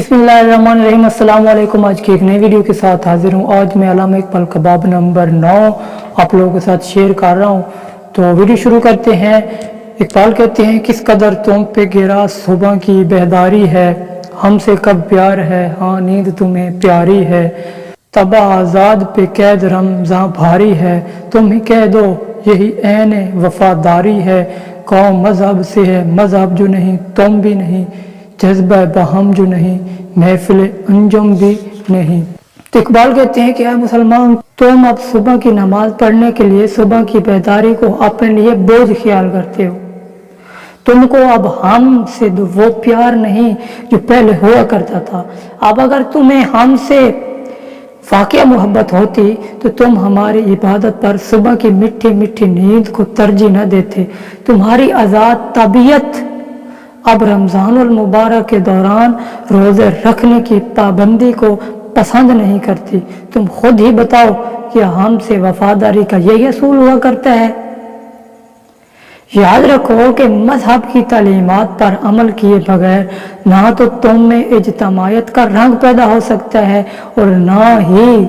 बिस्मिल्लाहिर्रहमानिर्रहीम। अस्सलाम वालेकुम। आज की एक नई वीडियो के साथ हाजिर हूँ। आज मैं अल्लामा इकबाल का बाब नंबर 9 आप लोगों के साथ शेयर कर रहा हूँ। तो वीडियो शुरू करते हैं। इकबाल कहते हैं, किस कदर तुम पे गिरा सुबह की बेहदारी है, हमसे कब प्यार है, हाँ नींद तुम्हें प्यारी है, तबा आज़ाद पे कैद रमज़ां भारी है, तुम ही कह दो यही ऐन वफादारी है, कौम मजहब से है मजहब जो नहीं तुम भी नहीं, जज्बा बहम जो नहीं महफिल अंजुम भी नहीं। तो इकबाल कहते हैं कि यार मुसलमान, तुम अब सुबह की नमाज पढ़ने के लिए सुबह की बेदारी को अपने लिए बोझ ख्याल करते हो। तुमको अब हम से वो प्यार नहीं जो पहले हुआ करता था। अब अगर तुम्हें हमसे वाकई मोहब्बत होती तो तुम हमारी इबादत पर सुबह की मीठी मीठी नींद को तरजीह न देते। तुम्हारी आज़ाद तबीयत अब रमज़ानुल मुबारक के दौरान रोज़े रखने की पाबंदी को पसंद नहीं करती। तुम खुद ही बताओ कि हमसे वफादारी का यही असूल हुआ करता है। याद रखो कि मजहब की तालीमात पर अमल किए बगैर ना तो तुम में इज्तमायत का रंग पैदा हो सकता है और ना ही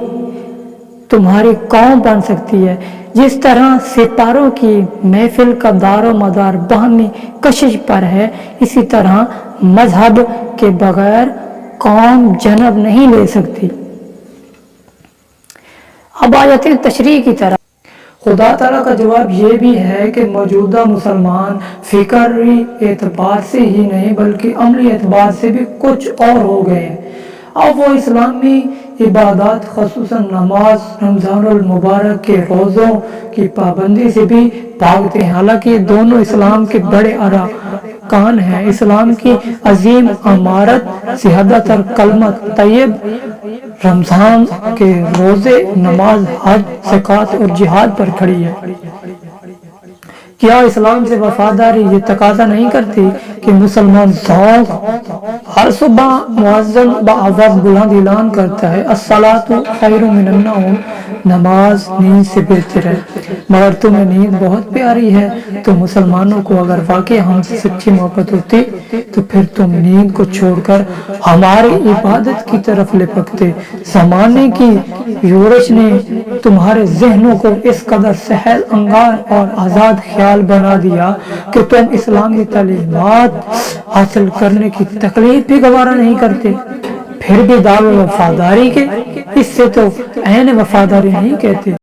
तुम्हारी कौम बन सकती है। जिस तरह सितारों की महफिल का दारो मदार बाहमी कशिश पर है, इसी तरह मजहब के बगैर कौम जन्म नहीं ले सकती। अब आ जाते हैं तशरीह की तरफ। खुदा ताला का जवाब ये भी है कि मौजूदा मुसलमान फिक्री एतबार से ही नहीं बल्कि अमली एतबार से भी कुछ और हो गए हैं। अब वो इस्लामी इबादत खसूसन नमाज रमज़ानुल मुबारक के रोज़ों की पाबंदी से भी भागते हैं। हालांकि दोनों इस्लाम के बड़े अरकान हैं। इस्लाम की अजीम अमारत शहादत और कलमत तैयब, रमज़ान के रोज़े, नमाज, हज, ज़कात और जिहाद पर खड़ी है। क्या इस्लाम से वफादारी ये तकाजा नहीं करती कि मुसलमान हर सुबह मुअज्जिन बाआवाज़ बुलंद ऐलान करता है, अस्सलातु खैरुम मिनन नौम, नमाज नींद से बेहतर है। मगर तुम्हें नींद बहुत प्यारी है। तो मुसलमानों को अगर वाकई हमसे सच्ची मोहब्बत होती तो फिर तुम नींद को छोड़कर हमारी इबादत की तरफ लिपकते। ज़माने की यूरश ने तुम्हारे जहनों को इस कदर सहल अंगार और आज़ाद ख्याल बना दिया कि तुम इस्लामी तालीमात हासिल करने की तकलीफ भी गवारा नहीं करते। फिर भी दावे वफादारी के, इससे तो ऐन वफादारी नहीं कहते।